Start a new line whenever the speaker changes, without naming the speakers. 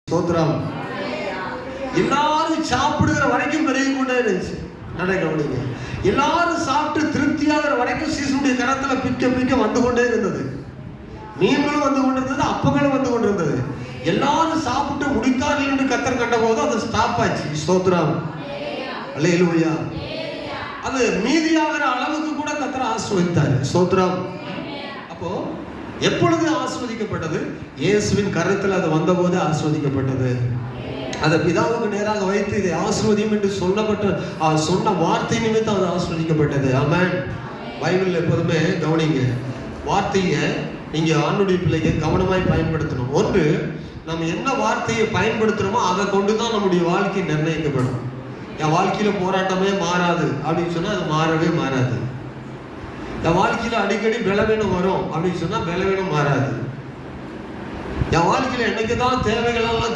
ஸ்தோத்திரம். எல்லாரும் சாப்பிடுகிற வரைக்கும் பெருகி கொண்டே இருந்துச்சு. கவனிங்க, எல்லாரும் சாப்பிட்டு திருப்தியாகிற வரைக்கும் சீசனுடைய கரத்துல பிக்க பிக்க வந்து கொண்டே இருந்தது. மீன்களும் வந்து கொண்டிருந்தது, அப்பங்களும் வந்து கொண்டிருந்தது. எல்லாரும் சாப்பிட்டு முடித்தார்கள் என்று கர்த்தர் கண்ட போது அது ஸ்டாப் ஆச்சு. ஸ்தோத்திரம். அல்லேலூயா. அது மீதியாகிற அளவுக்கு கூட கர்த்தர் ஆசீர்வதித்தார். ஸ்தோத்திரம். அப்போ எப்பொழுது ஆசீர்வதிக்கப்பட்டது? இயேசுவின் கரத்தில் அது வந்தபோது ஆசீர்வதிக்கப்பட்டது. அதை பிதாவுக்கு நேராக வைத்து இதை ஆசீர்வதியும் என்று சொன்ன வார்த்தை நிமித்தம் அது ஆசீர்வதிக்கப்பட்டது. ஆமென். பைபிள் எப்போதுமே கவனிங்க, வார்த்தையை நீங்க ஆண்டுடைய பிள்ளைக்கு கவனமாய் பயன்படுத்தணும். ஒன்று, நம்ம என்ன வார்த்தையை பயன்படுத்துறோமோ அதை கொண்டுதான் நம்முடைய வாழ்க்கை நிர்ணயிக்கப்படும். என் வாழ்க்கையில போராட்டமே மாறாது அப்படின்னு சொன்னா அது மாறவே மாறாது. என் வாழ்க்கையில அடிக்கடி பலவீனம் வரும் அப்படின்னு சொன்னா பலவீனம் மாறாது. என் வாழ்க்கையில என்னைக்குதான் தேவைகள் எல்லாம்